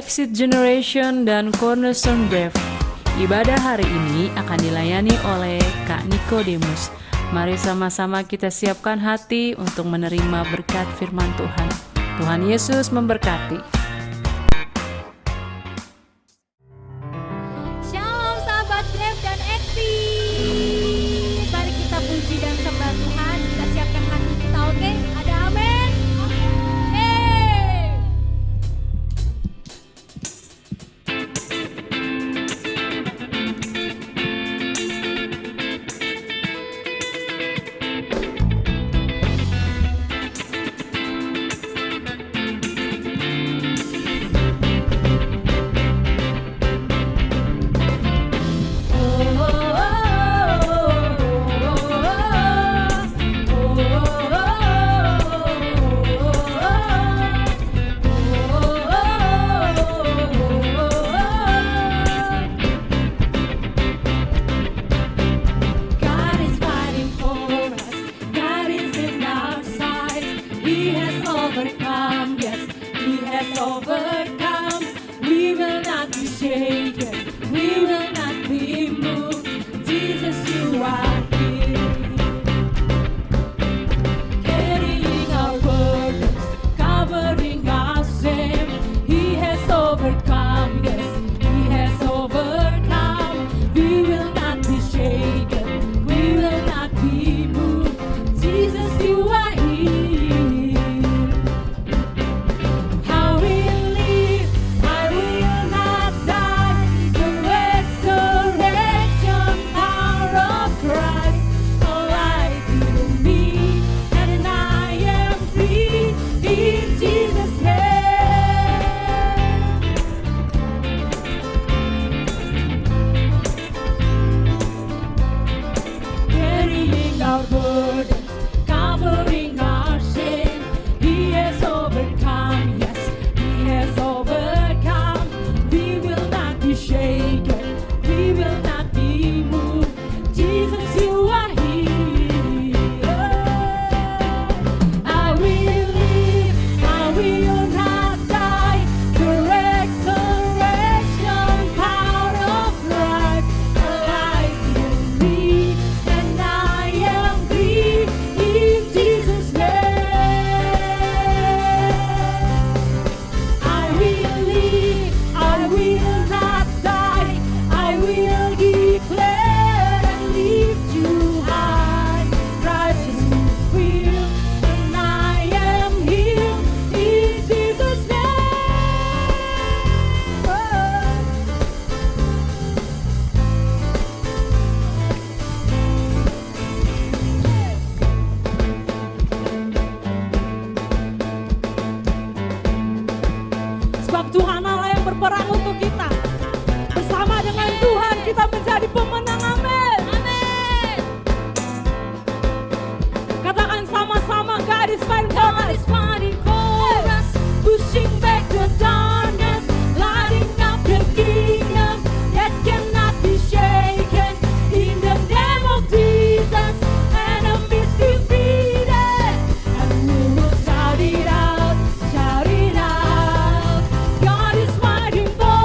Exit Generation dan Cornerstone Brave. Ibadah hari ini akan dilayani oleh Kak Nikodemus. Mari sama-sama kita siapkan hati untuk menerima berkat firman Tuhan. Tuhan Yesus memberkati. Shalom sahabat Brave dan Exit. Mari kita puji dan sembah Tuhan. Kita siapkan hati kita, oke? Ada amin? Hey! Tuhan Allah yang berperang untuk kita. Bersama dengan Tuhan kita menjadi pemenang. Amin. Amin. Katakan sama-sama, God is fighting for us, pushing back the darkness, lighting up the kingdom that cannot be shaken. In the name of Jesus, enemies defeated, and we will shout it out, shout it out. God is fighting for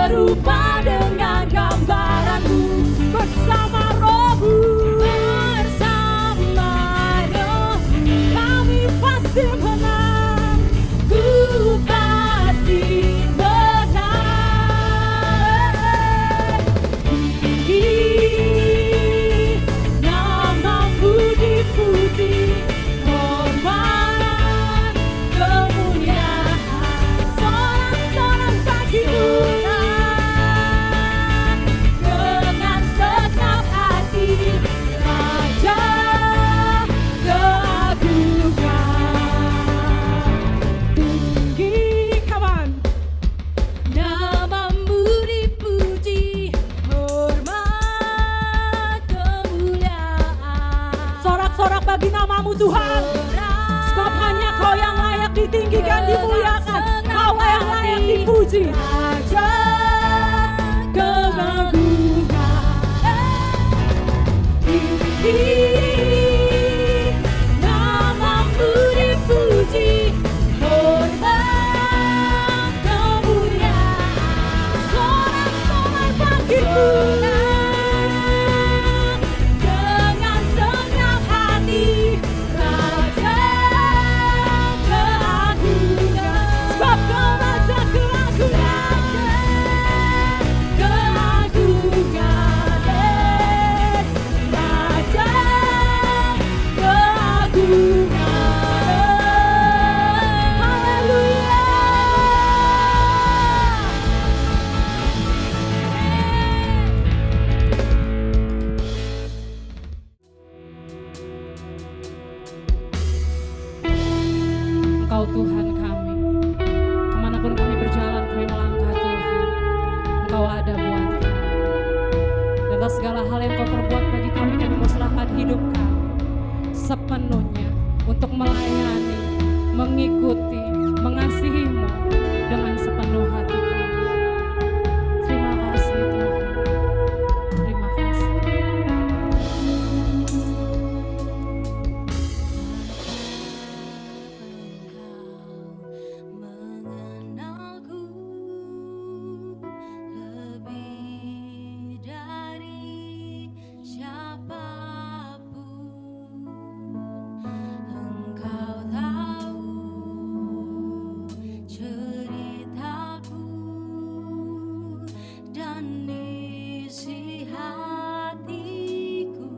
serupa dengan gambaranmu. Bersama Rohmu, bersama Rohmu, kami pasti menang. Ku pasti menang. Tinggi namamu dipuji, hormat kemuliaan sorak-sorak bagimu. Dengan segenap hati, Raja keagungan. Tinggi, come on. Namamu dipuji, hormat kemuliaan. Sorak-sorak bagi namamu Tuhan. Sebab hanya Kau yang layak ditinggikan, dimuliakan. Kau yang layak dipuji. Raja keagungan. Tinggi namamu dipuji, hormat kemuliaan. Sorak-sorak bagimu. Dengan segenap hati, Raja keagungan. Sebab Kau Raja keagungan. Keagungan, Raja keagungan. Haleluya. Engkau Tuhan kami, kemanapun kami berjalan, kami melangkah Tuhan, Engkau ada buat kami. Dan atas segala hal yang Kau perbuat bagi kami mau serahkan hidup kami sepenuhnya untuk melayani, mengikuti, mengasihi-Mu dengan sepenuh hati kami. Terima kasih Tuhan, terima kasih. Mengenalku lebih dari siapapun. Engkau tahu ceritaku dan isi hatiku.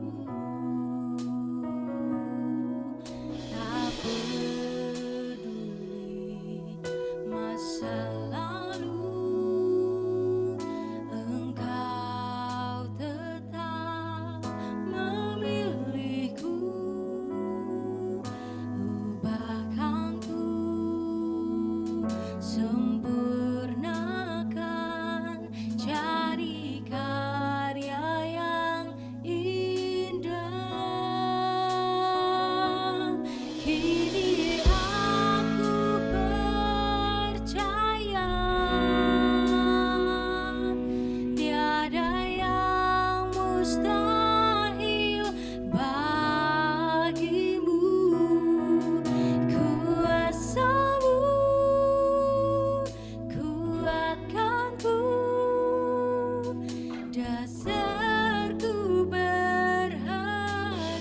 Tak peduli masa lalu, Engkau tetap memilihku. Ubahkanku, sempurnakan, jadi karya yang indah. Kini aku percaya tiada yang mustahil bagimu. Kuasa-Mu kuatkanku, dasarku berharap.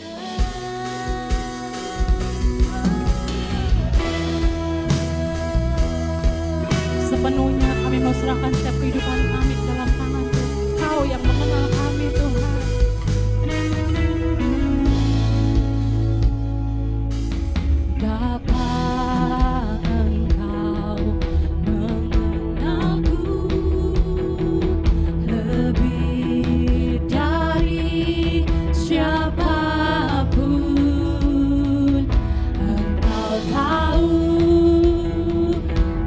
Sepenuhnya kami mau serahkan setiap kehidupan kami ke dalam tangan Tuhan. Kau yang mengenal kami Tuhan. Dapat Engkau mengenalku lebih dari siapapun. Engkau tahu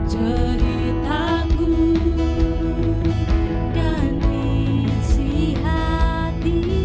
ceritaku dan isi hati.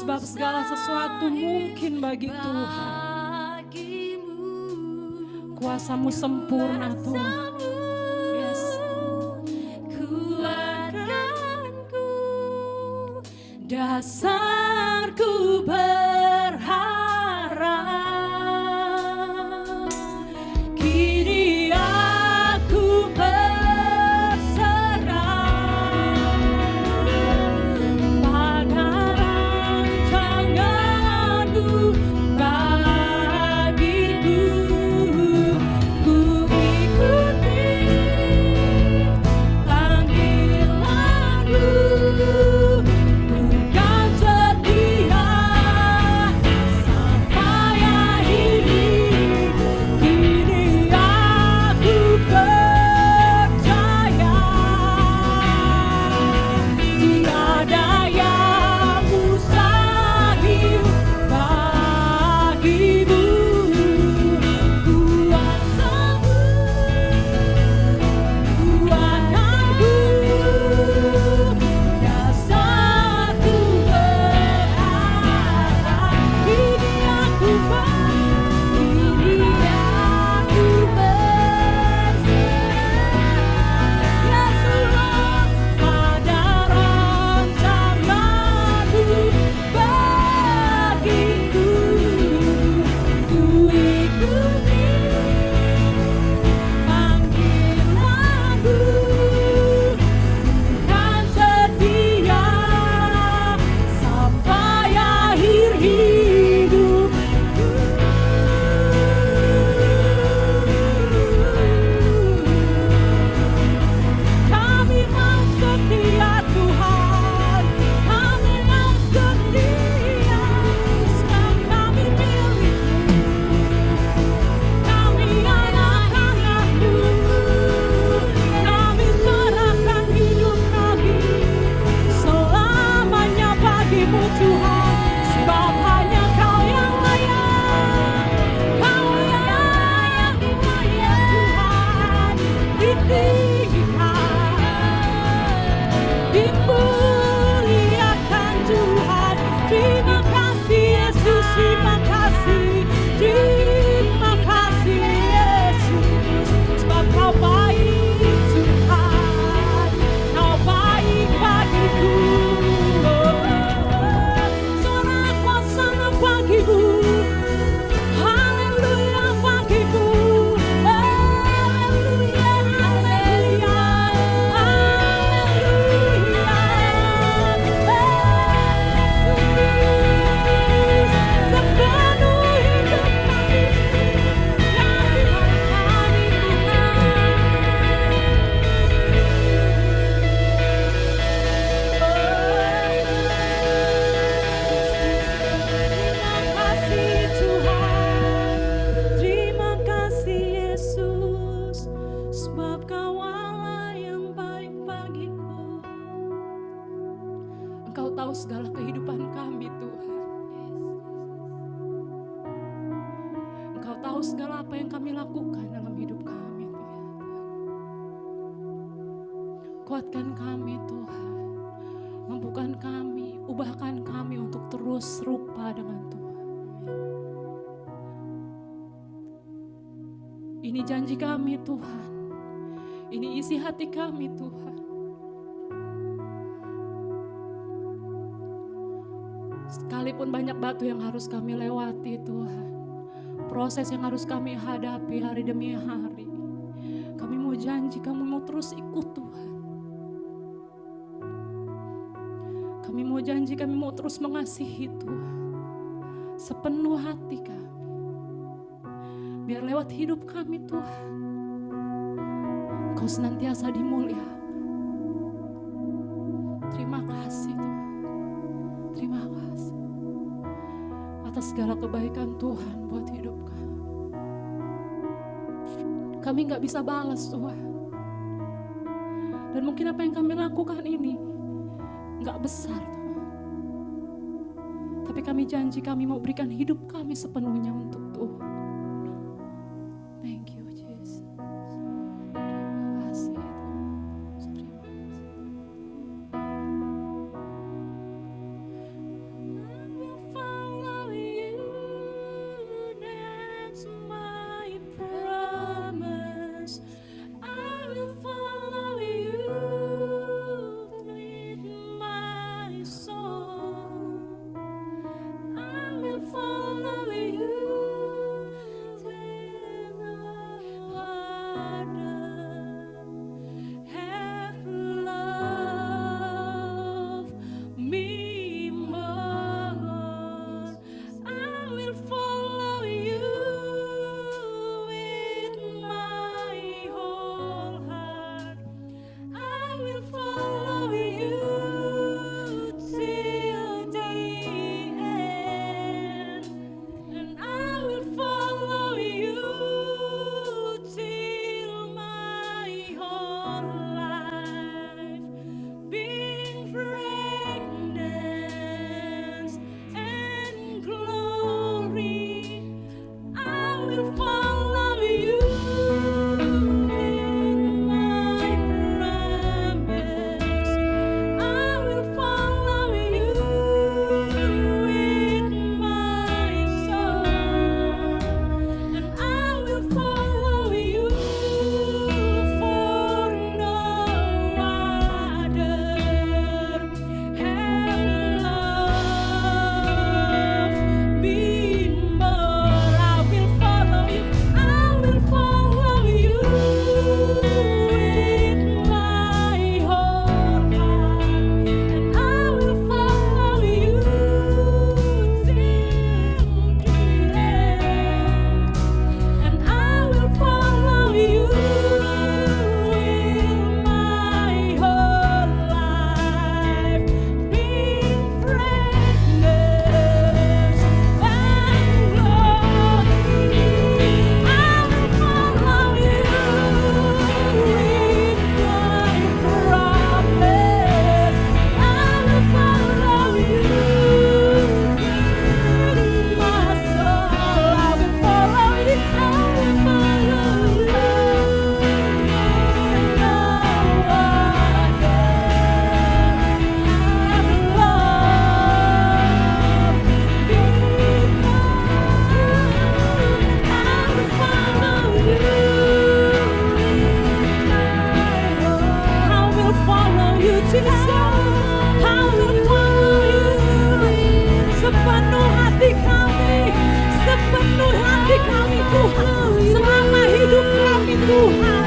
Sebab segala sesuatu mungkin bagi Tuhan. Kuasa-Mu sempurna Tuhan. Yes. Kuatkanku, dasarku berharap. Kini aku berserah pada rancangan-Mu bagiku. Ku ikuti panggilan-Mu, bukan setia sampai akhir hidup. Kini aku percaya tiada yang mustahil bagimu. Kuasa-Mu kuatkanku, dasarku berharap. Kini aku berserah, Yesus, pada rancangan-Mu bagiku. Ku ikuti panggilan-Mu, bukan setia sampai akhir hidup. Kami mau setia Tuhan, kami mau setia, sebab kami milik-Mu. Kami anak-anak-Mu, kami serahkan hidup kami selamanya bagi-Mu Tuhan, sebab hanya Kau yang layak, Kau yang layak Tuhan ditinggikan, dimuliakan Tuhan. Terima kasih Yesus, terima kasih, terima kasih Yesus, sebab Kau baik Tuhan, Kau baik bagiku. Sorak kuasa bagimu, haleluya bagimu, haleluya, haleluya, haleluya. Yesus, sepenuh hidup kami, kami Terima kasih Tuhan, terima kasih Yesus, sebab Kau Allah yang baik bagiku. Engkau tahu segala kehidupan kami Tuhan. Engkau tahu segala apa yang kami lakukan dalam hidup kami Tuhan. Kuatkan kami Tuhan, mampukan kami, ubahkan kami untuk terus serupa dengan Tuhan. Ini janji kami Tuhan, ini isi hati kami Tuhan. Sekalipun banyak batu yang harus kami lewati Tuhan, proses yang harus kami hadapi hari demi hari, kami mau janji, kami mau terus ikut Tuhan. Kami mau janji, kami mau terus mengasihi Tuhan sepenuh hati kami. Biar lewat hidup kami Tuhan, Kau senantiasa dimuliakan. Terima kasih Tuhan, terima kasih atas segala kebaikan Tuhan buat hidup kami. Kami gak bisa balas Tuhan, dan mungkin apa yang kami lakukan ini gak besar Tuhan, tapi kami janji kami mau berikan hidup kami sepenuhnya untuk Tuhan. Thank you Jesus. Terima kasih Tuhan. Terima kasih. will follow you in my promise. I will follow you in my song, and I will follow you for no other have loved me more. I will follow you. I will follow you with my whole heart, and I will follow you till the end, and I will follow you with my whole life, in greatness and glory. I will follow you with my promise. I will follow you in my soul. I will follow you. I will follow you. No other have loved me more. I will follow you. I will follow you, Jesus. I will follow you. Sepenuh hati kami, sepenuh hati kami Tuhan. Selama hidup kami Tuhan,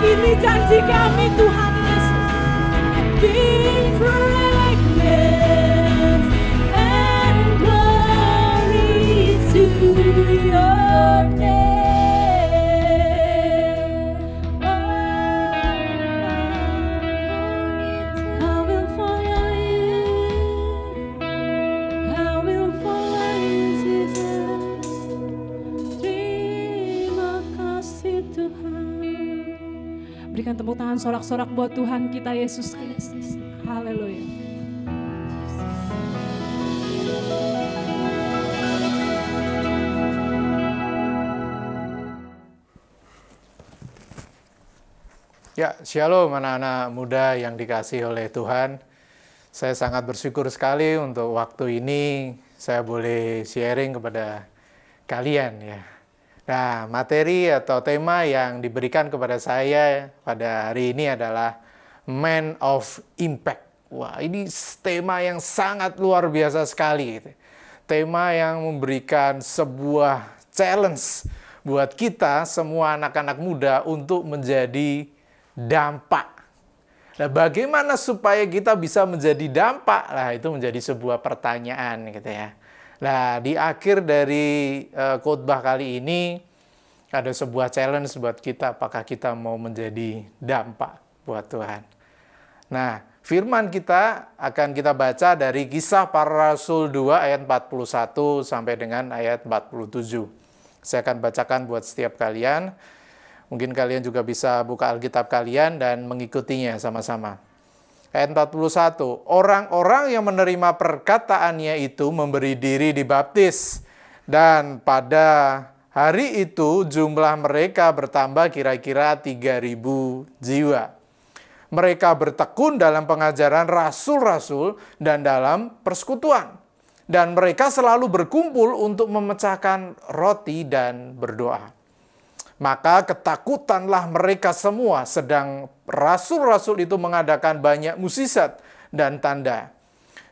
ini janji kami Tuhan Yesus. Bring greatness and glory to your name. I will follow you. I will follow you, Jesus. Terima kasih Tuhan. Berikan tepuk tangan sorak-sorak buat Tuhan kita Yesus Kristus. Haleluya. Ya, shalom anak-anak muda yang dikasihi oleh Tuhan. Saya sangat bersyukur sekali untuk waktu ini saya boleh sharing kepada kalian ya. Nah, materi atau tema yang diberikan kepada saya pada hari ini adalah Man of Impact. Wah, ini tema yang sangat luar biasa sekali. Tema yang memberikan sebuah challenge buat kita semua anak-anak muda untuk menjadi dampak. Nah, bagaimana supaya kita bisa menjadi dampak? Nah, itu menjadi sebuah pertanyaan gitu ya. Nah, di akhir dari khotbah kali ini ada sebuah challenge buat kita, apakah kita mau menjadi dampak buat Tuhan. Nah, firman kita akan kita baca dari Kisah Para Rasul 2 ayat 41 sampai dengan ayat 47. Saya akan bacakan buat setiap kalian. Mungkin kalian juga bisa buka Alkitab kalian dan mengikutinya sama-sama. Ayat 41, orang-orang yang menerima perkataannya itu memberi diri dibaptis. Dan pada hari itu jumlah mereka bertambah kira-kira 3.000 jiwa. Mereka bertekun dalam pengajaran rasul-rasul dan dalam persekutuan. Dan mereka selalu berkumpul untuk memecahkan roti dan berdoa. Maka ketakutanlah mereka semua, sedang rasul-rasul itu mengadakan banyak mukjizat dan tanda.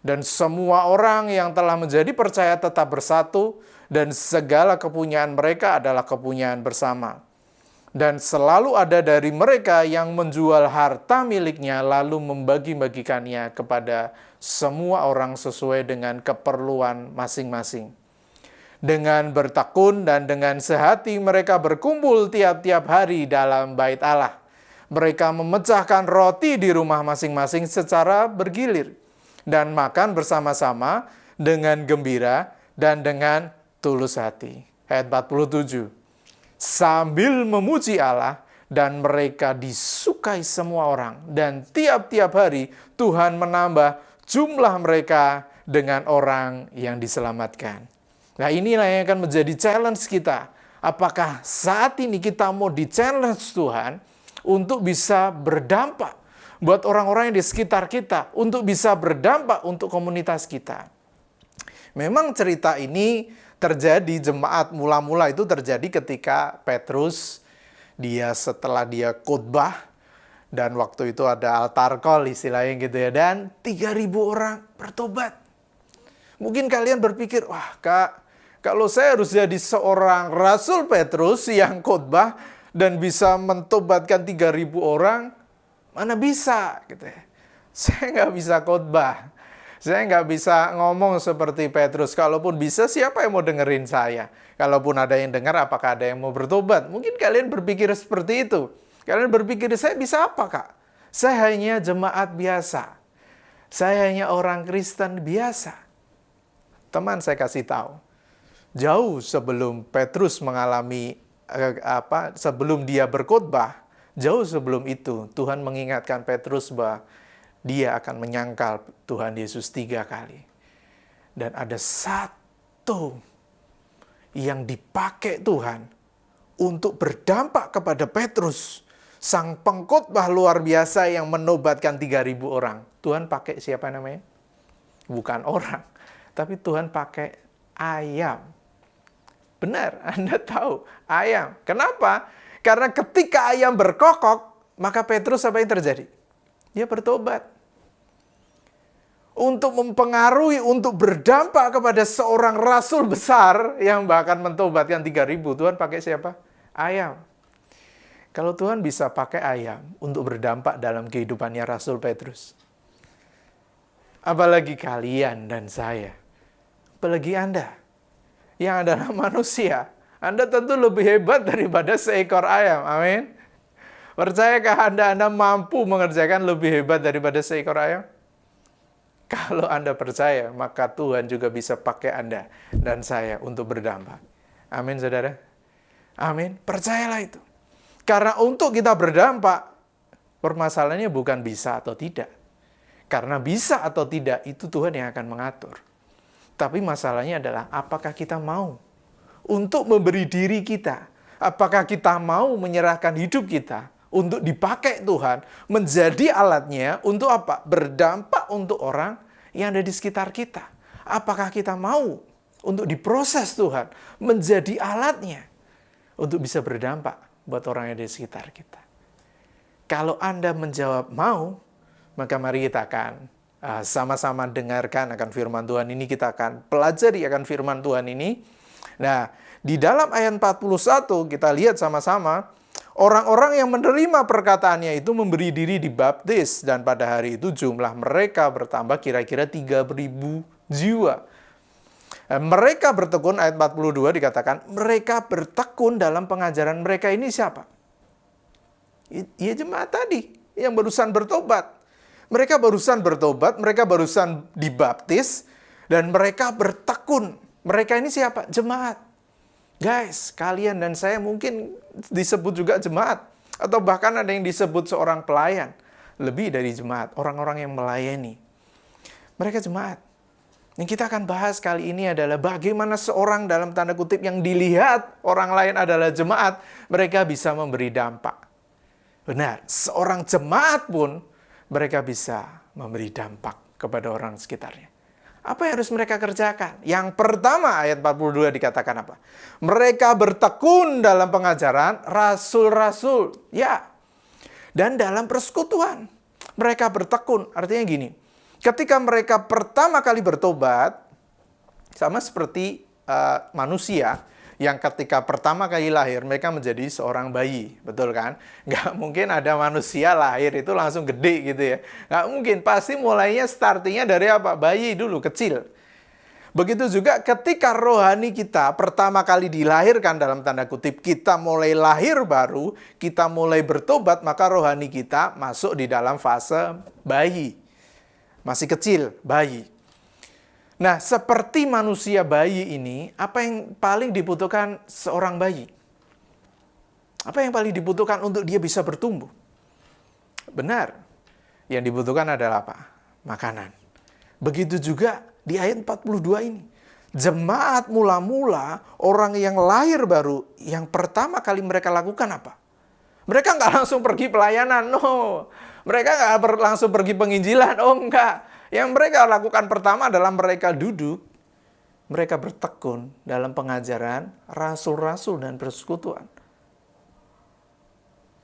Dan semua orang yang telah menjadi percaya tetap bersatu, dan segala kepunyaan mereka adalah kepunyaan bersama. Dan selalu ada dari mereka yang menjual harta miliknya, lalu membagi-bagikannya kepada semua orang sesuai dengan keperluan masing-masing. Dengan bertekun dan dengan sehati mereka berkumpul tiap-tiap hari dalam bait Allah. Mereka memecahkan roti di rumah masing-masing secara bergilir dan makan bersama-sama dengan gembira dan dengan tulus hati. Ayat 47. Sambil memuji Allah, dan mereka disukai semua orang, dan tiap-tiap hari Tuhan menambah jumlah mereka dengan orang yang diselamatkan. Nah, inilah yang akan menjadi challenge kita. Apakah saat ini kita mau di-challenge Tuhan untuk bisa berdampak buat orang-orang yang di sekitar kita, untuk bisa berdampak untuk komunitas kita? Memang cerita ini terjadi, jemaat mula-mula itu terjadi ketika Petrus, setelah dia khotbah, dan waktu itu ada altar call istilahnya gitu ya, dan 3.000 orang bertobat. Mungkin kalian berpikir, wah Kak, kalau saya harus jadi seorang Rasul Petrus yang khotbah dan bisa mentobatkan 3.000 orang, mana bisa gitu ya. Saya nggak bisa khotbah. Saya nggak bisa ngomong seperti Petrus. Kalaupun bisa, siapa yang mau dengerin saya? Kalaupun ada yang dengar, apakah ada yang mau bertobat? Mungkin kalian berpikir seperti itu. Kalian berpikir, saya bisa apa Kak? Saya hanya jemaat biasa. Saya hanya orang Kristen biasa. Teman, saya kasih tahu. Jauh sebelum Petrus mengalami sebelum dia berkhotbah, jauh sebelum itu Tuhan mengingatkan Petrus bahwa dia akan menyangkal Tuhan Yesus 3 kali. Dan ada satu yang dipakai Tuhan untuk berdampak kepada Petrus, sang pengkhotbah luar biasa yang menobatkan 3.000 orang. Tuhan pakai siapa namanya? Bukan orang, tapi Tuhan pakai ayam. Benar, Anda tahu, ayam. Kenapa? Karena ketika ayam berkokok, maka Petrus apa yang terjadi? Dia bertobat. Untuk mempengaruhi, untuk berdampak kepada seorang rasul besar yang bahkan mentobatkan 3.000, Tuhan pakai siapa? Ayam. Kalau Tuhan bisa pakai ayam untuk berdampak dalam kehidupannya Rasul Petrus, apalagi kalian dan saya, apalagi Anda yang adalah manusia, Anda tentu lebih hebat daripada seekor ayam. Amin. Percayakah Anda mampu mengerjakan lebih hebat daripada seekor ayam? Kalau Anda percaya, maka Tuhan juga bisa pakai Anda dan saya untuk berdampak. Amin, saudara. Amin. Percayalah itu. Karena untuk kita berdampak, permasalahannya bukan bisa atau tidak. Karena bisa atau tidak, itu Tuhan yang akan mengatur. Tapi masalahnya adalah apakah kita mau untuk memberi diri kita? Apakah kita mau menyerahkan hidup kita untuk dipakai Tuhan, menjadi alatnya untuk apa? Berdampak untuk orang yang ada di sekitar kita. Apakah kita mau untuk diproses Tuhan, menjadi alatnya untuk bisa berdampak buat orang yang ada di sekitar kita? Kalau Anda menjawab mau, maka mari kita akan sama-sama dengarkan akan firman Tuhan ini. Kita akan pelajari akan firman Tuhan ini. Nah, di dalam ayat 41 kita lihat sama-sama, orang-orang yang menerima perkataannya itu memberi diri dibaptis, dan pada hari itu jumlah mereka bertambah kira-kira 3.000 jiwa. Mereka bertekun, ayat 42 dikatakan, mereka bertekun dalam pengajaran mereka. Ini siapa? Ya jemaat tadi yang barusan bertobat. Mereka barusan bertobat, mereka barusan dibaptis, dan mereka bertekun. Mereka ini siapa? Jemaat. Guys, kalian dan saya mungkin disebut juga jemaat. Atau bahkan ada yang disebut seorang pelayan. Lebih dari jemaat, orang-orang yang melayani. Mereka jemaat. Yang kita akan bahas kali ini adalah bagaimana seorang dalam tanda kutip yang dilihat orang lain adalah jemaat, mereka bisa memberi dampak. Benar, seorang jemaat pun mereka bisa memberi dampak kepada orang sekitarnya. Apa yang harus mereka kerjakan? Yang pertama, ayat 42 dikatakan apa? Mereka bertekun dalam pengajaran rasul-rasul. Ya. Dan dalam persekutuan. Mereka bertekun. Artinya gini, ketika mereka pertama kali bertobat, sama seperti manusia, yang ketika pertama kali lahir, mereka menjadi seorang bayi. Betul kan? Nggak mungkin ada manusia lahir itu langsung gede gitu ya. Nggak mungkin. Pasti mulainya startingnya dari apa? Bayi dulu, kecil. Begitu juga ketika rohani kita pertama kali dilahirkan dalam tanda kutip, kita mulai lahir baru, kita mulai bertobat, maka rohani kita masuk di dalam fase bayi. Masih kecil, bayi. Nah, seperti manusia bayi ini, apa yang paling dibutuhkan seorang bayi? Apa yang paling dibutuhkan untuk dia bisa bertumbuh? Benar, yang dibutuhkan adalah apa? Makanan. Begitu juga di ayat 42 ini. Jemaat mula-mula, orang yang lahir baru, yang pertama kali mereka lakukan apa? Mereka nggak langsung pergi pelayanan, no. Mereka nggak langsung pergi penginjilan, oh enggak. Yang mereka lakukan pertama adalah mereka duduk, mereka bertekun dalam pengajaran rasul-rasul dan persekutuan.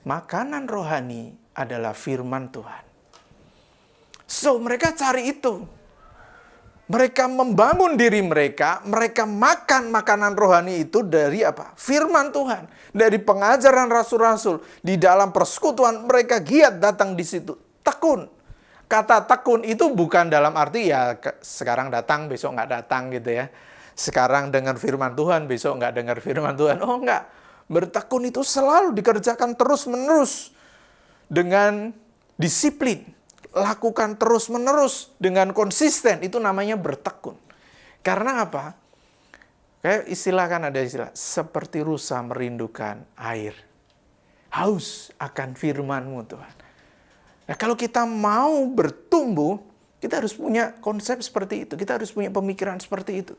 Makanan rohani adalah firman Tuhan. So, mereka cari itu. Mereka membangun diri mereka makan makanan rohani itu dari apa? Firman Tuhan. Dari pengajaran rasul-rasul. Di dalam persekutuan mereka giat datang di situ. Tekun. Kata tekun itu bukan dalam arti ya sekarang datang, besok nggak datang gitu ya. Sekarang dengar firman Tuhan, besok nggak dengar firman Tuhan. Oh enggak. Bertekun itu selalu dikerjakan terus-menerus. Dengan disiplin. Lakukan terus-menerus dengan konsisten, itu namanya bertekun. Karena apa? Kayak istilah kan ada istilah, seperti rusa merindukan air. Haus akan firman-Mu Tuhan. Nah, kalau kita mau bertumbuh, kita harus punya konsep seperti itu. Kita harus punya pemikiran seperti itu.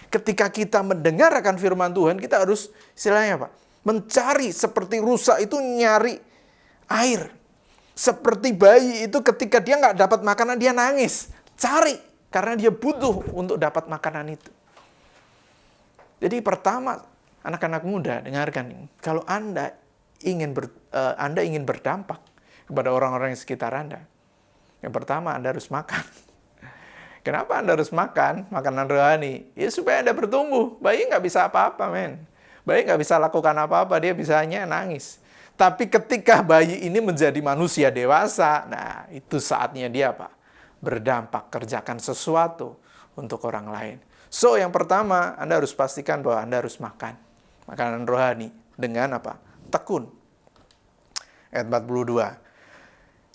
Ketika kita mendengar akan firman Tuhan, kita harus istilahnya apa? Mencari seperti rusa itu nyari air. Seperti bayi itu ketika dia nggak dapat makanan, dia nangis. Cari, karena dia butuh untuk dapat makanan itu. Jadi pertama, anak-anak muda, dengarkan. Kalau Anda ingin berdampak kepada orang-orang di sekitar Anda, yang pertama Anda harus makan. Kenapa Anda harus makan makanan rohani? Ya supaya Anda bertumbuh. Bayi nggak bisa apa-apa, men. Bayi nggak bisa lakukan apa-apa, dia bisa hanya nangis. Tapi ketika bayi ini menjadi manusia dewasa, nah itu saatnya dia apa? Berdampak, kerjakan sesuatu untuk orang lain. So, yang pertama, Anda harus pastikan bahwa Anda harus makan makanan rohani dengan apa? Tekun. Ayat 42.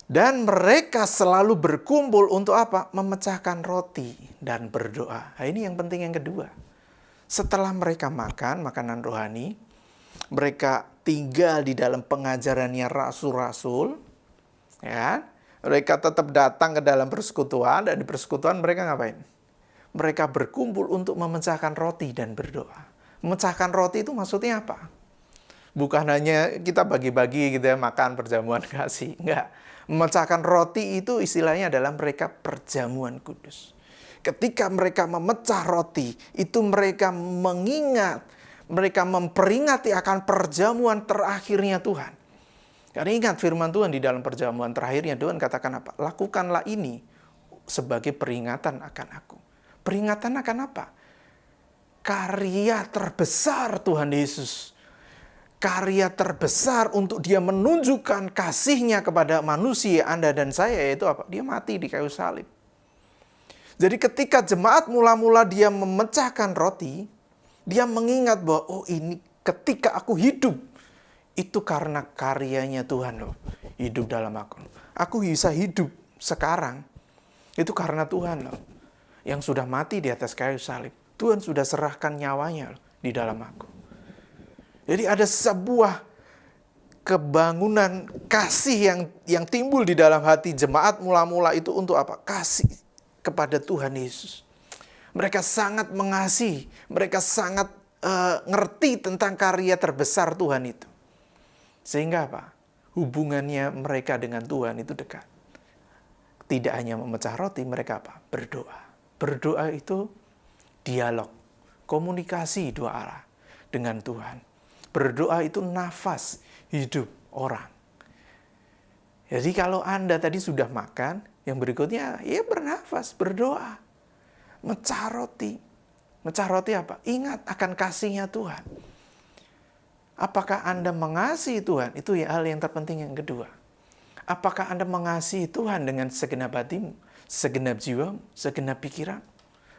Dan mereka selalu berkumpul untuk apa? Memecahkan roti dan berdoa. Nah, ini yang penting yang kedua. Setelah mereka makan makanan rohani, mereka tinggal di dalam pengajarannya rasul-rasul, ya. Mereka tetap datang ke dalam persekutuan, dan di persekutuan mereka ngapain? Mereka berkumpul untuk memecahkan roti dan berdoa. Memecahkan roti itu maksudnya apa? Bukan hanya kita bagi-bagi gitu ya, makan perjamuan kasih, enggak. Memecahkan roti itu istilahnya adalah mereka perjamuan kudus. Ketika mereka memecah roti, itu mereka mengingat, mereka memperingati akan perjamuan terakhirnya Tuhan. Karena ingat firman Tuhan di dalam perjamuan terakhirnya, Tuhan katakan apa? Lakukanlah ini sebagai peringatan akan aku. Peringatan akan apa? Karya terbesar Tuhan Yesus. Karya terbesar untuk dia menunjukkan kasihnya kepada manusia, Anda dan saya, yaitu apa? Dia mati di kayu salib. Jadi ketika jemaat mula-mula dia memecahkan roti, dia mengingat bahwa, oh ini ketika aku hidup, itu karena karyanya Tuhan loh. Hidup dalam aku. Aku bisa hidup sekarang, itu karena Tuhan loh. Yang sudah mati di atas kayu salib. Tuhan sudah serahkan nyawanya loh, di dalam aku. Jadi ada sebuah kebangunan kasih yang timbul di dalam hati jemaat mula-mula itu untuk apa? Kasih kepada Tuhan Yesus. Mereka sangat mengasihi, mereka sangat ngerti tentang karya terbesar Tuhan itu. Sehingga apa? Hubungannya mereka dengan Tuhan itu dekat. Tidak hanya memecah roti, mereka apa? Berdoa. Berdoa itu dialog, komunikasi dua arah dengan Tuhan. Berdoa itu nafas hidup orang. Jadi kalau Anda tadi sudah makan, yang berikutnya ya bernafas, berdoa. Mecah roti. Mecah roti apa? Ingat akan kasihnya Tuhan. Apakah Anda mengasihi Tuhan? Itu ya hal yang terpenting yang kedua. Apakah Anda mengasihi Tuhan dengan segenap hatimu, segenap jiwamu, segenap pikiran?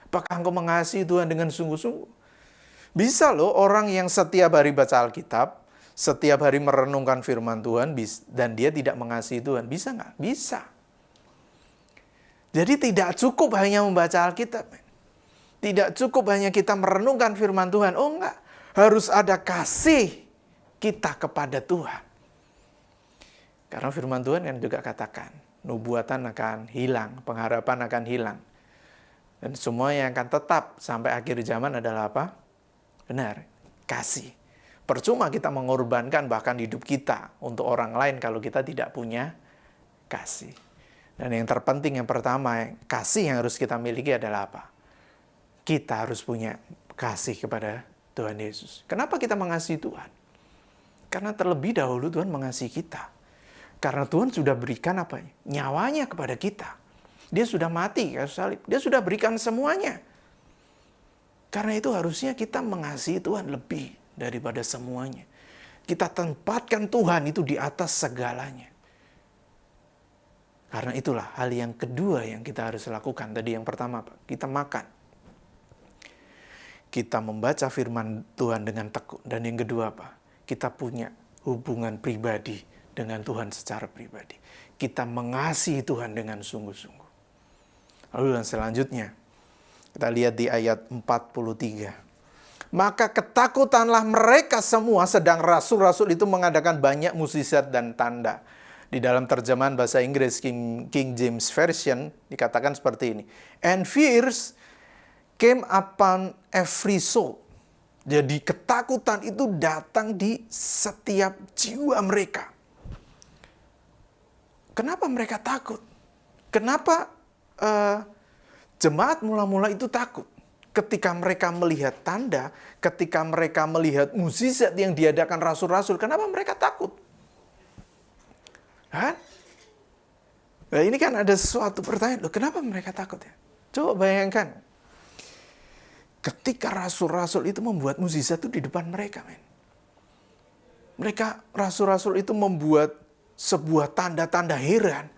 Apakah engkau mengasihi Tuhan dengan sungguh-sungguh? Bisa loh orang yang setiap hari baca Alkitab, setiap hari merenungkan firman Tuhan, dan dia tidak mengasihi Tuhan. Bisa nggak? Bisa. Jadi tidak cukup hanya membaca Alkitab. Tidak cukup hanya kita merenungkan firman Tuhan. Oh enggak. Harus ada kasih kita kepada Tuhan. Karena firman Tuhan yang juga katakan, nubuatan akan hilang, pengharapan akan hilang. Dan semua yang akan tetap sampai akhir zaman adalah apa? Benar, kasih. Percuma kita mengorbankan bahkan hidup kita untuk orang lain kalau kita tidak punya kasih. Dan yang terpenting, yang pertama, kasih yang harus kita miliki adalah apa? Kita harus punya kasih kepada Tuhan Yesus. Kenapa kita mengasihi Tuhan? Karena terlebih dahulu Tuhan mengasihi kita. Karena Tuhan sudah berikan apa? Nyawanya kepada kita. Dia sudah mati kayu salib. Dia sudah berikan semuanya. Karena itu harusnya kita mengasihi Tuhan lebih daripada semuanya. Kita tempatkan Tuhan itu di atas segalanya. Karena itulah hal yang kedua yang kita harus lakukan. Tadi yang pertama, kita makan. Kita membaca firman Tuhan dengan tekun. Dan yang kedua apa? Kita punya hubungan pribadi dengan Tuhan secara pribadi. Kita mengasihi Tuhan dengan sungguh-sungguh. Lalu yang selanjutnya, kita lihat di ayat 43. Maka ketakutanlah mereka semua, sedang rasul-rasul itu mengadakan banyak mukjizat dan tanda. Di dalam terjemahan bahasa Inggris King James Version dikatakan seperti ini. And fears came upon every soul. Jadi ketakutan itu datang di setiap jiwa mereka. Kenapa mereka takut? Kenapa jemaat mula-mula itu takut? Ketika mereka melihat tanda, ketika mereka melihat mukjizat yang diadakan rasul-rasul, kenapa mereka takut? Hah? Nah, ini kan ada suatu pertanyaan, loh, kenapa mereka takut ya? Coba bayangkan. Ketika rasul-rasul itu membuat mukjizat itu di depan mereka, men. Rasul-rasul itu membuat sebuah tanda-tanda heran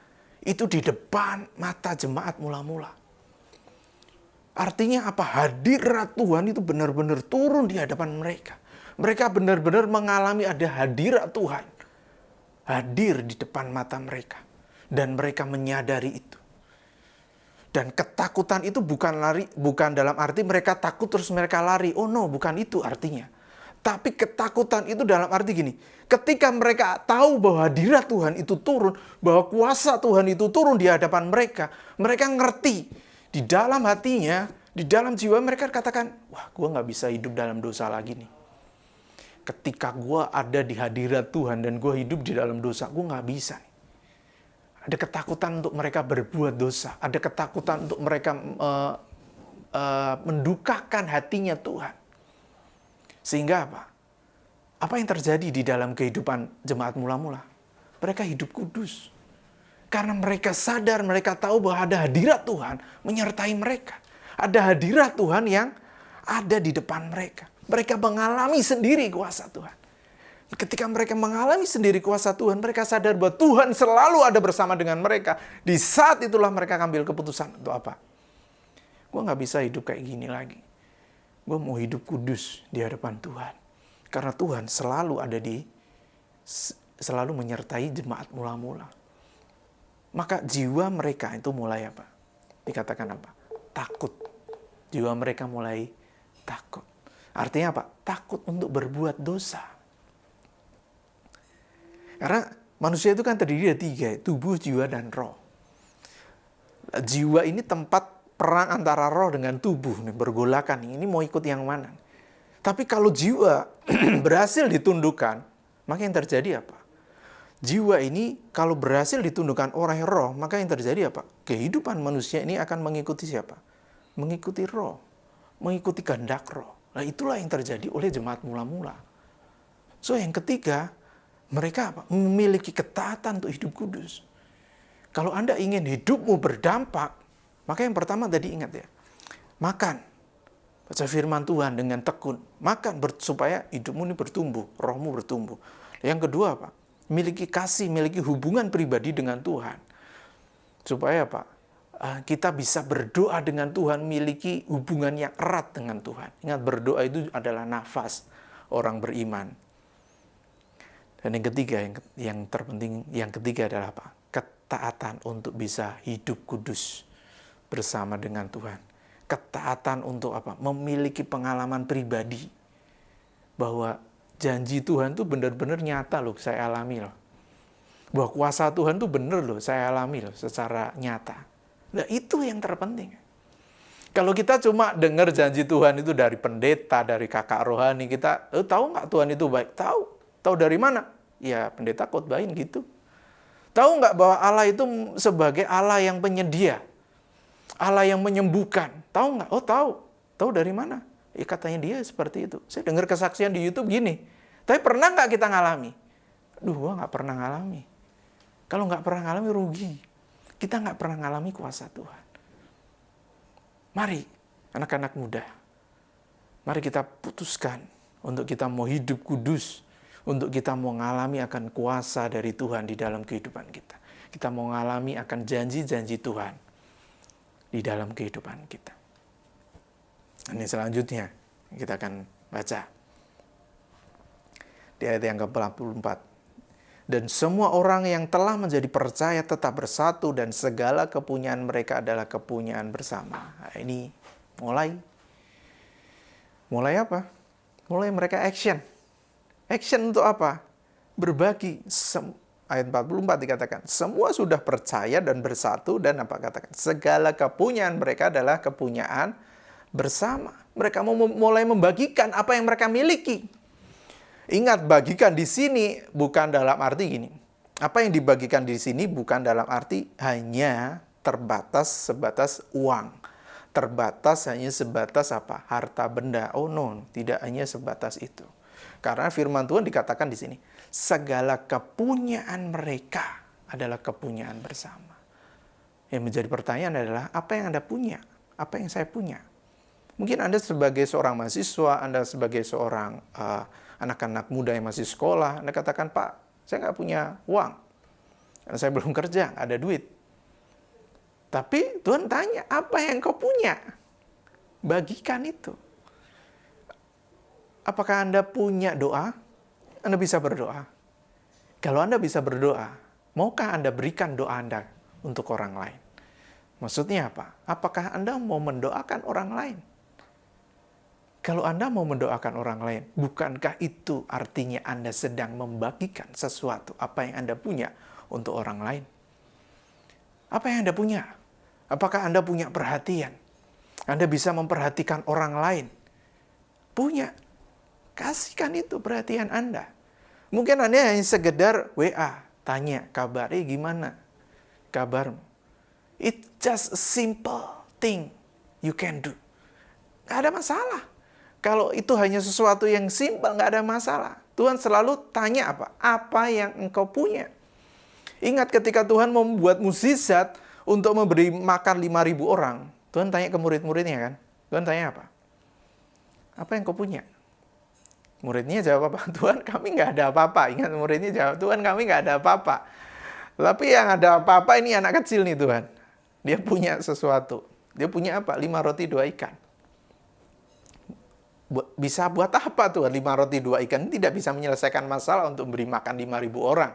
itu di depan mata jemaat mula-mula. Artinya apa? Hadirat Tuhan itu benar-benar turun di hadapan mereka. Mereka benar-benar mengalami ada hadirat Tuhan. Hadir di depan mata mereka. Dan mereka menyadari itu. Dan ketakutan itu bukan dalam arti mereka takut terus mereka lari. Oh no, bukan itu artinya. Tapi ketakutan itu dalam arti gini. Ketika mereka tahu bahwa hadirat Tuhan itu turun, bahwa kuasa Tuhan itu turun di hadapan mereka, mereka ngerti. Di dalam hatinya, di dalam jiwa mereka katakan, wah, gue gak bisa hidup dalam dosa lagi nih. Ketika gue ada di hadirat Tuhan dan gue hidup di dalam dosa, gue gak bisa nih. Ada ketakutan untuk mereka berbuat dosa. Ada ketakutan untuk mereka mendukakan hatinya Tuhan. Sehingga apa? Apa yang terjadi di dalam kehidupan jemaat mula-mula? Mereka hidup kudus. Karena mereka sadar, mereka tahu bahwa ada hadirat Tuhan menyertai mereka. Ada hadirat Tuhan yang ada di depan mereka. Mereka mengalami sendiri kuasa Tuhan. Ketika mereka mengalami sendiri kuasa Tuhan, mereka sadar bahwa Tuhan selalu ada bersama dengan mereka. Di saat itulah mereka ambil keputusan untuk apa? Gue gak bisa hidup kayak gini lagi. Gue mau hidup kudus di hadapan Tuhan. Karena Tuhan selalu menyertai jemaat mula-mula. Maka jiwa mereka itu mulai apa? Dikatakan apa? Takut. Jiwa mereka mulai takut. Artinya apa? Takut untuk berbuat dosa. Karena manusia itu kan terdiri dari 3, tubuh, jiwa, dan roh. Jiwa ini tempat perang antara roh dengan tubuh, nih, bergolakan. Ini mau ikut yang mana? Tapi kalau jiwa berhasil ditundukkan, maka yang terjadi apa? Jiwa ini kalau berhasil ditundukkan oleh roh, maka yang terjadi apa? Kehidupan manusia ini akan mengikuti siapa? Mengikuti roh, mengikuti kehendak roh. Nah, itulah yang terjadi oleh jemaat mula-mula. So yang ketiga, mereka apa? Memiliki ketaatan untuk hidup kudus. Kalau Anda ingin hidupmu berdampak, maka yang pertama tadi ingat ya, makan. Baca firman Tuhan dengan tekun. Makan supaya hidupmu ini bertumbuh, rohmu bertumbuh. Yang kedua apa? Miliki kasih, miliki hubungan pribadi dengan Tuhan. Supaya apa? Kita bisa berdoa dengan Tuhan, miliki hubungan yang erat dengan Tuhan. Ingat, berdoa itu adalah nafas orang beriman. Dan yang ketiga, yang terpenting, yang ketiga adalah apa? Ketaatan untuk bisa hidup kudus bersama dengan Tuhan. Ketaatan untuk apa? Memiliki pengalaman pribadi. Bahwa janji Tuhan itu benar-benar nyata loh, saya alami loh. Bahwa kuasa Tuhan itu benar loh, saya alami loh secara nyata. Nah, itu yang terpenting. Kalau kita cuma dengar janji Tuhan itu dari pendeta, dari kakak rohani, kita tahu nggak Tuhan itu baik? Tahu. Tahu dari mana? Ya pendeta khotbahin gitu. Tahu nggak bahwa Allah itu sebagai Allah yang penyedia? Allah yang menyembuhkan. Tahu nggak? Oh tahu. Tahu dari mana? Ya katanya dia seperti itu. Saya dengar kesaksian di YouTube gini. Tapi pernah nggak kita ngalami? Gua nggak pernah ngalami. Kalau nggak pernah ngalami rugi. Kita nggak pernah ngalami kuasa Tuhan. Mari anak-anak muda. Mari kita putuskan untuk kita mau hidup kudus. Untuk kita mau ngalami akan kuasa dari Tuhan di dalam kehidupan kita. Kita mau ngalami akan janji-janji Tuhan di dalam kehidupan kita. Ini selanjutnya kita akan baca di ayat yang ke-44. Dan semua orang yang telah menjadi percaya tetap bersatu dan segala kepunyaan mereka adalah kepunyaan bersama. Nah, ini mulai apa? Mulai mereka action. Action untuk apa? Berbagi. Ayat 44 dikatakan, semua sudah percaya dan bersatu dan apa katakan? Segala kepunyaan mereka adalah kepunyaan bersama. Mereka mau mulai membagikan apa yang mereka miliki. Ingat, bagikan di sini bukan dalam arti gini. Apa yang dibagikan di sini bukan dalam arti hanya terbatas sebatas uang. Terbatas hanya sebatas apa? Harta benda. Oh no, tidak hanya sebatas itu. Karena firman Tuhan dikatakan di sini, segala kepunyaan mereka adalah kepunyaan bersama. Yang menjadi pertanyaan adalah, apa yang Anda punya? Apa yang saya punya? Mungkin Anda sebagai seorang mahasiswa, Anda sebagai seorang anak-anak muda yang masih sekolah, Anda katakan, Pak, saya nggak punya uang. Karena saya belum kerja, nggak ada duit. Tapi Tuhan tanya, apa yang kau punya? Bagikan itu. Apakah Anda punya doa? Anda bisa berdoa. Kalau Anda bisa berdoa, maukah Anda berikan doa Anda untuk orang lain? Maksudnya apa? Apakah Anda mau mendoakan orang lain? Kalau Anda mau mendoakan orang lain, bukankah itu artinya Anda sedang membagikan sesuatu apa yang Anda punya untuk orang lain? Apa yang Anda punya? Apakah Anda punya perhatian? Anda bisa memperhatikan orang lain? Punya. Kasihkan itu perhatian Anda. Mungkin Anda hanya sekedar WA, tanya kabarnya gimana? Kabarmu. It's just a simple thing you can do. Gak ada masalah. Kalau itu hanya sesuatu yang simpel, gak ada masalah. Tuhan selalu tanya apa? Apa yang engkau punya? Ingat ketika Tuhan membuat mukjizat untuk memberi makan 5.000 orang. Tuhan tanya ke murid-muridnya kan? Tuhan tanya apa? Apa yang kau punya? Muridnya jawab apa? Tuhan, kami nggak ada apa-apa. Ingat, muridnya jawab, Tuhan, kami nggak ada apa-apa. Tapi yang ada apa-apa ini anak kecil nih Tuhan. Dia punya sesuatu. Dia punya apa? 5 roti 2 ikan. Bisa buat apa Tuhan 5 roti 2 ikan? Ini tidak bisa menyelesaikan masalah untuk beri makan 5.000 orang.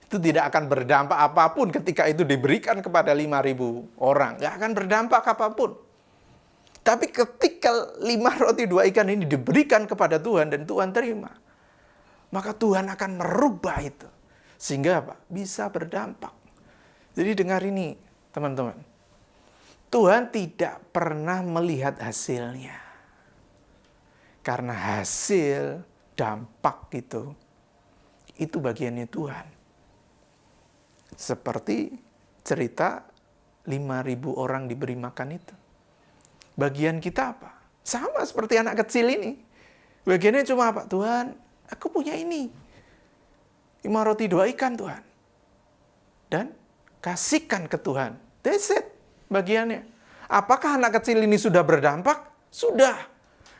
Itu tidak akan berdampak apapun ketika itu diberikan kepada 5.000 orang. Nggak akan berdampak apapun. Tapi ketika 5 roti 2 ikan ini diberikan kepada Tuhan dan Tuhan terima, maka Tuhan akan merubah itu. Sehingga apa? Bisa berdampak. Jadi dengar ini teman-teman. Tuhan tidak pernah melihat hasilnya. Karena hasil, dampak itu bagiannya Tuhan. Seperti cerita 5.000 orang diberi makan itu. Bagian kita apa? Sama seperti anak kecil ini. Bagiannya cuma apa? Tuhan, aku punya ini. 5 roti 2 ikan Tuhan. Dan kasihkan ke Tuhan. That's it bagiannya. Apakah anak kecil ini sudah berdampak? Sudah.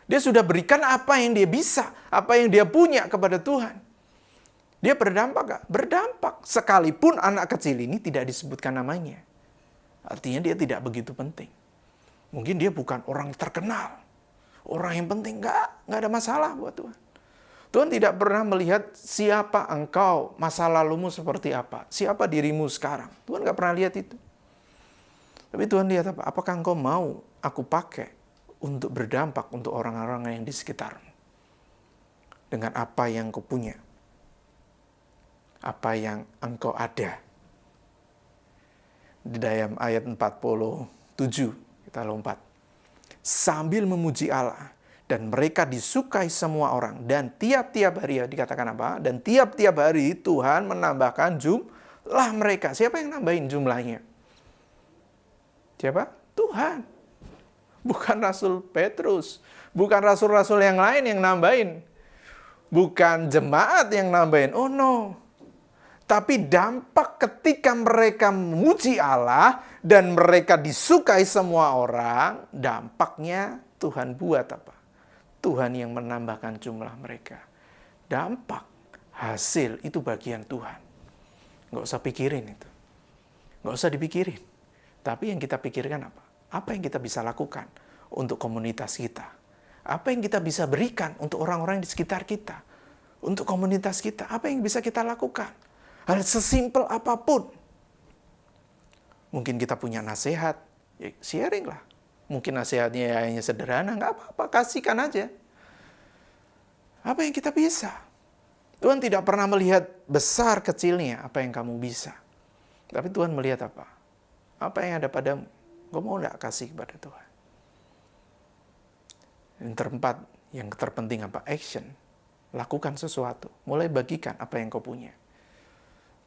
Dia sudah berikan apa yang dia bisa. Apa yang dia punya kepada Tuhan. Dia berdampak gak? Berdampak. Sekalipun anak kecil ini tidak disebutkan namanya. Artinya dia tidak begitu penting. Mungkin dia bukan orang terkenal. Orang yang penting, enggak ada masalah buat Tuhan. Tuhan tidak pernah melihat siapa engkau, masa lalumu seperti apa. Siapa dirimu sekarang. Tuhan enggak pernah lihat itu. Tapi Tuhan lihat apa? Apakah engkau mau aku pakai untuk berdampak untuk orang-orang yang di sekitarmu. Dengan apa yang kau punya. Apa yang engkau ada. Di dalam ayat 47. Kita lompat. sambil memuji Allah. Dan mereka disukai semua orang. Dan tiap-tiap hari, ya dikatakan apa? Dan tiap-tiap hari Tuhan menambahkan jumlah mereka. Siapa yang nambahin jumlahnya? Siapa? Tuhan. Bukan Rasul Petrus. Bukan rasul-rasul yang lain yang nambahin. Bukan jemaat yang nambahin. Oh no. Tapi dampak ketika mereka memuji Allah dan mereka disukai semua orang, dampaknya Tuhan buat apa? Tuhan yang menambahkan jumlah mereka. Dampak, hasil itu bagian Tuhan. Nggak usah pikirin itu. Nggak usah dipikirin. Tapi yang kita pikirkan apa? Apa yang kita bisa lakukan untuk komunitas kita? Apa yang kita bisa berikan untuk orang-orang di sekitar kita? Untuk komunitas kita, apa yang bisa kita lakukan? Hal sesimpel apapun. Mungkin kita punya nasihat, ya sharing lah. Mungkin nasihatnya hanya sederhana, nggak apa-apa, kasihkan aja. Apa yang kita bisa? Tuhan tidak pernah melihat besar kecilnya apa yang kamu bisa. Tapi Tuhan melihat apa? Apa yang ada padamu? Kau mau nggak kasih kepada Tuhan? Yang keempat, yang terpenting apa? Action. Lakukan sesuatu. Mulai bagikan apa yang kau punya.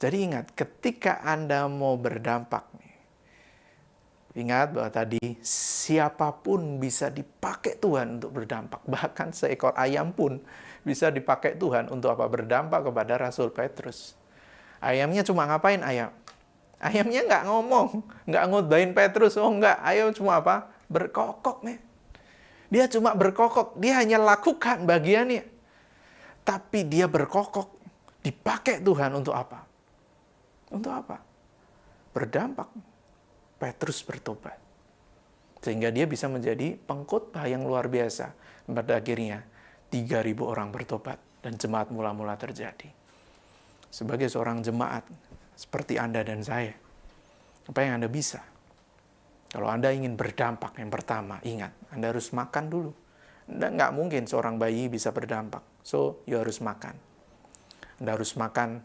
Jadi ingat, ketika Anda mau berdampak nih, ingat bahwa tadi siapapun bisa dipakai Tuhan untuk berdampak. Bahkan seekor ayam pun bisa dipakai Tuhan untuk apa? Berdampak kepada Rasul Petrus. Ayamnya cuma ngapain ayam? Ayamnya nggak ngomong, nggak ngutbahin Petrus. Oh nggak, ayam cuma apa? Berkokok nih. Dia cuma berkokok, dia hanya lakukan bagiannya. Tapi dia berkokok, dipakai Tuhan untuk apa? Untuk apa? Berdampak. Petrus bertobat. Sehingga dia bisa menjadi pengkhotbah yang luar biasa. Pada akhirnya 3.000 orang bertobat dan jemaat mula-mula terjadi. Sebagai seorang jemaat seperti Anda dan saya, apa yang Anda bisa? Kalau Anda ingin berdampak, yang pertama, ingat, Anda harus makan dulu. Anda nggak mungkin seorang bayi bisa berdampak. So, you harus makan. Anda harus makan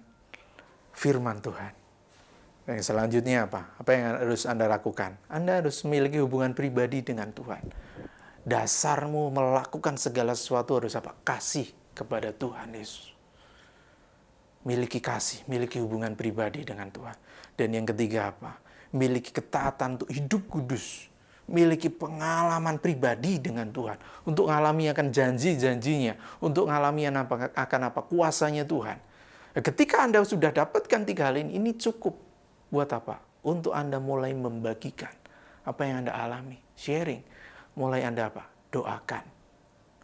firman Tuhan. Yang selanjutnya apa? Apa yang harus Anda lakukan? Anda harus memiliki hubungan pribadi dengan Tuhan. Dasarmu melakukan segala sesuatu harus apa? Kasih kepada Tuhan Yesus. Miliki kasih, miliki hubungan pribadi dengan Tuhan. Dan yang ketiga apa? Miliki ketaatan untuk hidup kudus. Miliki pengalaman pribadi dengan Tuhan. Untuk mengalami akan janji-janjinya. Untuk mengalami akan apa? Kuasanya Tuhan. Ketika Anda sudah dapatkan 3 hal ini cukup. Buat apa? Untuk Anda mulai membagikan apa yang Anda alami. Sharing. Mulai Anda apa? Doakan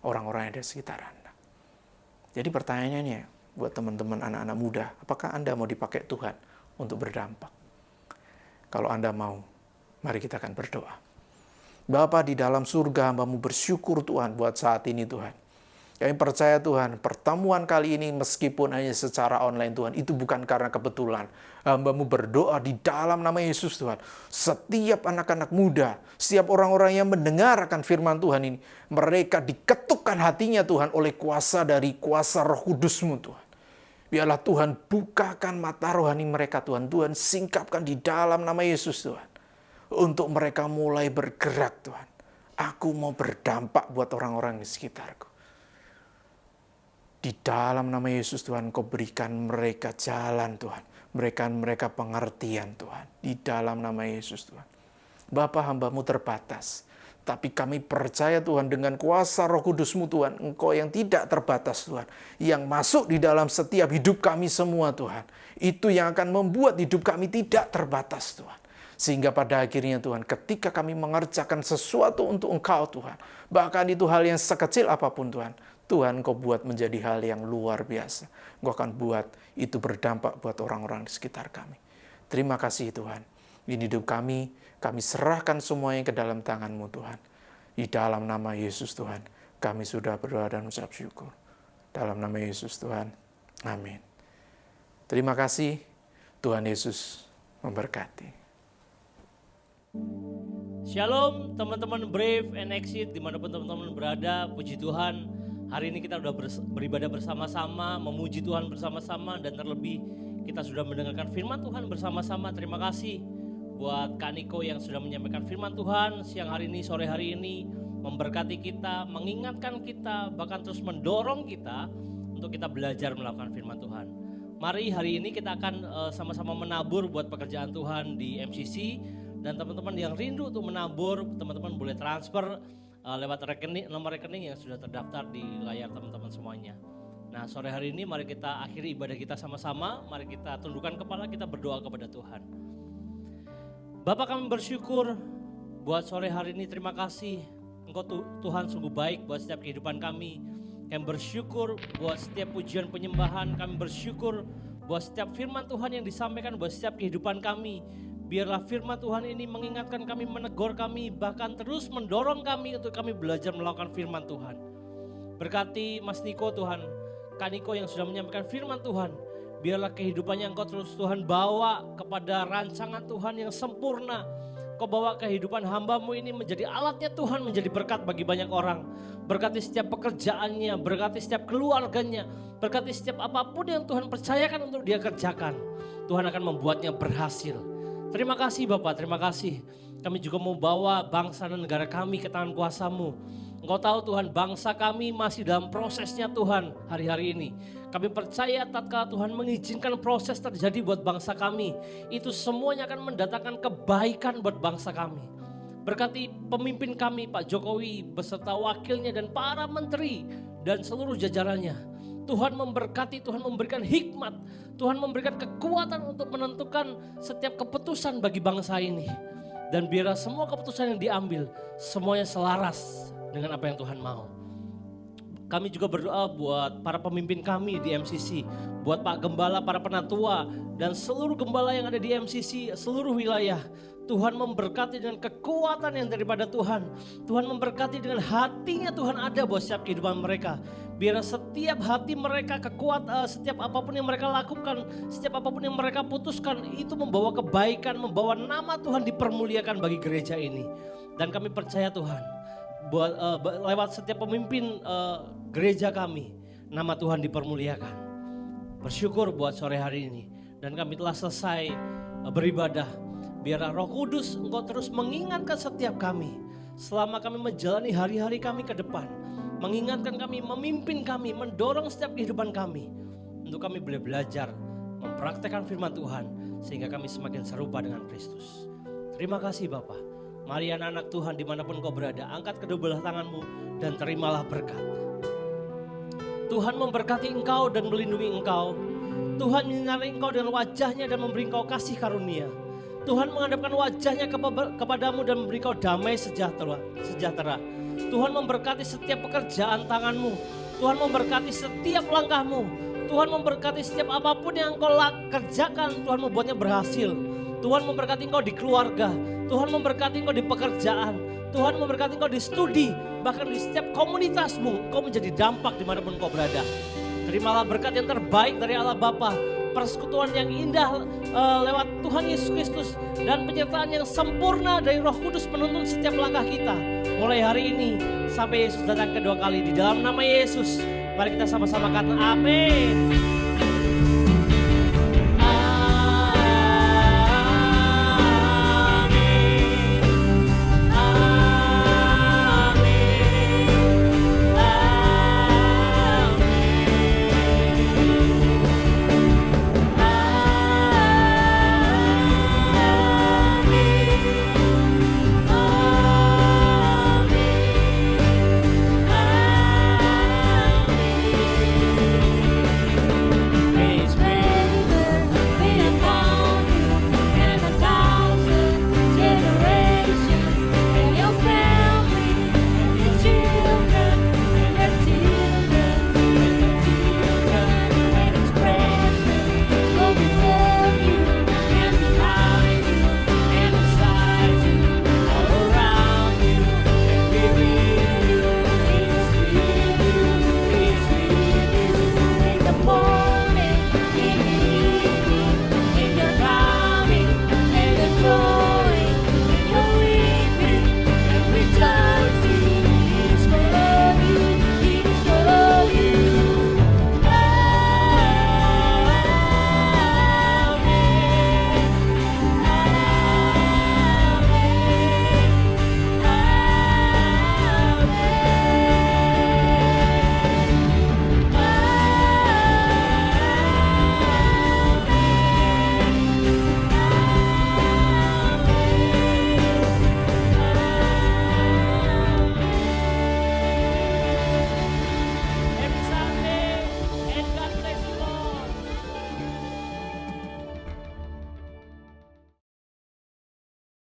orang-orang yang ada di sekitar Anda. Jadi pertanyaannya buat teman-teman anak-anak muda, apakah Anda mau dipakai Tuhan untuk berdampak? Kalau Anda mau, mari kita akan berdoa. Bapa di dalam surga, hamba-Mu bersyukur Tuhan buat saat ini Tuhan. Kami percaya Tuhan, pertemuan kali ini meskipun hanya secara online Tuhan, itu bukan karena kebetulan. Hamba-Mu berdoa di dalam nama Yesus Tuhan. Setiap anak-anak muda, setiap orang-orang yang mendengar akan firman Tuhan ini, mereka diketukkan hatinya Tuhan oleh kuasa dari kuasa Roh Kudus-Mu Tuhan. Biarlah Tuhan bukakan mata rohani mereka Tuhan. Tuhan singkapkan di dalam nama Yesus Tuhan. Untuk mereka mulai bergerak Tuhan. Aku mau berdampak buat orang-orang di sekitarku. Di dalam nama Yesus Tuhan, Kau berikan mereka jalan Tuhan. Berikan mereka pengertian Tuhan. Di dalam nama Yesus Tuhan. Bapa, hamba-Mu terbatas. Tapi kami percaya Tuhan dengan kuasa Roh Kudus-Mu Tuhan. Engkau yang tidak terbatas Tuhan. Yang masuk di dalam setiap hidup kami semua Tuhan. Itu yang akan membuat hidup kami tidak terbatas Tuhan. Sehingga pada akhirnya Tuhan, ketika kami mengerjakan sesuatu untuk Engkau Tuhan. Bahkan itu hal yang sekecil apapun Tuhan. Tuhan Kau buat menjadi hal yang luar biasa. Kau akan buat itu berdampak buat orang-orang di sekitar kami. Terima kasih Tuhan. Ini hidup kami serahkan semuanya ke dalam tangan-Mu Tuhan. Di dalam nama Yesus Tuhan, kami sudah berdoa dan mengucap syukur. Dalam nama Yesus Tuhan, amin. Terima kasih, Tuhan Yesus memberkati. Shalom teman-teman Brave and Exit dimanapun teman-teman berada, puji Tuhan. Hari ini kita sudah beribadah bersama-sama, memuji Tuhan bersama-sama, dan terlebih kita sudah mendengarkan firman Tuhan bersama-sama. Terima kasih buat Kak Niko yang sudah menyampaikan firman Tuhan siang hari ini, sore hari ini. memberkati kita, mengingatkan kita, bahkan terus mendorong kita untuk kita belajar melakukan firman Tuhan. Mari hari ini kita akan sama-sama menabur buat pekerjaan Tuhan di MCC. Dan teman-teman yang rindu untuk menabur, teman-teman boleh transfer lewat nomor rekening yang sudah terdaftar di layar teman-teman semuanya. Nah, sore hari ini mari kita akhiri ibadah kita sama-sama. Mari kita tundukkan kepala, kita berdoa kepada Tuhan. Bapa, kami bersyukur buat sore hari ini. Terima kasih Engkau Tuhan sungguh baik buat setiap kehidupan kami. Kami bersyukur buat setiap pujian penyembahan. Kami bersyukur buat setiap firman Tuhan yang disampaikan buat setiap kehidupan kami. Biarlah firman Tuhan ini mengingatkan kami, menegur kami, bahkan terus mendorong kami untuk kami belajar melakukan firman Tuhan. Berkati Mas Niko Tuhan, Kak Niko yang sudah menyampaikan firman Tuhan. Biarlah kehidupannya Engkau terus Tuhan bawa kepada rancangan Tuhan yang sempurna. Kau bawa kehidupan hamba-Mu ini menjadi alatnya Tuhan, menjadi berkat bagi banyak orang. Berkati setiap pekerjaannya, berkati setiap keluarganya, berkati setiap apapun yang Tuhan percayakan untuk dia kerjakan. Tuhan akan membuatnya berhasil. Terima kasih Bapak, terima kasih. Kami juga mau bawa bangsa dan negara kami ke tangan kuasa-Mu. Engkau tahu Tuhan, bangsa kami masih dalam prosesnya Tuhan hari-hari ini. Kami percaya tatkala Tuhan mengizinkan proses terjadi buat bangsa kami, itu semuanya akan mendatangkan kebaikan buat bangsa kami. Berkati pemimpin kami Pak Jokowi beserta wakilnya dan para menteri dan seluruh jajarannya. Tuhan memberkati, Tuhan memberikan hikmat, Tuhan memberikan kekuatan untuk menentukan setiap keputusan bagi bangsa ini. Dan biarlah semua keputusan yang diambil semuanya selaras dengan apa yang Tuhan mau. Kami juga berdoa buat para pemimpin kami di MCC, buat Pak Gembala, para penatua, dan seluruh gembala yang ada di MCC, seluruh wilayah. Tuhan memberkati dengan kekuatan yang daripada Tuhan. Tuhan memberkati dengan hatinya Tuhan ada buat setiap kehidupan mereka. Biar setiap hati mereka setiap apapun yang mereka lakukan, setiap apapun yang mereka putuskan, itu membawa kebaikan, membawa nama Tuhan dipermuliakan bagi gereja ini. Dan kami percaya Tuhan, lewat setiap pemimpin gereja kami, nama Tuhan dipermuliakan. Bersyukur buat sore hari ini. Dan kami telah selesai beribadah. Biarlah Roh Kudus Engkau terus mengingatkan setiap kami selama kami menjalani hari-hari kami ke depan. Mengingatkan kami, memimpin kami, mendorong setiap kehidupan kami. Untuk kami boleh belajar mempraktekkan firman Tuhan sehingga kami semakin serupa dengan Kristus. Terima kasih Bapa. Mari anak-anak Tuhan dimanapun kau berada, angkat kedua belah tanganmu dan terimalah berkat. Tuhan memberkati engkau dan melindungi engkau. Tuhan menyinari engkau dengan wajahnya dan memberi engkau kasih karunia. Tuhan menghadapkan wajahnya kepadamu dan memberi kau damai sejahtera. Tuhan memberkati setiap pekerjaan tanganmu. Tuhan memberkati setiap langkahmu. Tuhan memberkati setiap apapun yang engkau kerjakan. Tuhan membuatnya berhasil. Tuhan memberkati engkau di keluarga. Tuhan memberkati engkau di pekerjaan. Tuhan memberkati engkau di studi. Bahkan di setiap komunitasmu. Engkau menjadi dampak dimanapun engkau berada. Terimalah berkat yang terbaik dari Allah Bapa. Persekutuan yang indah lewat Tuhan Yesus Kristus dan penyertaan yang sempurna dari Roh Kudus menuntun setiap langkah kita mulai hari ini sampai Yesus datang kedua kali. Di dalam nama Yesus mari kita sama-sama katakan amin.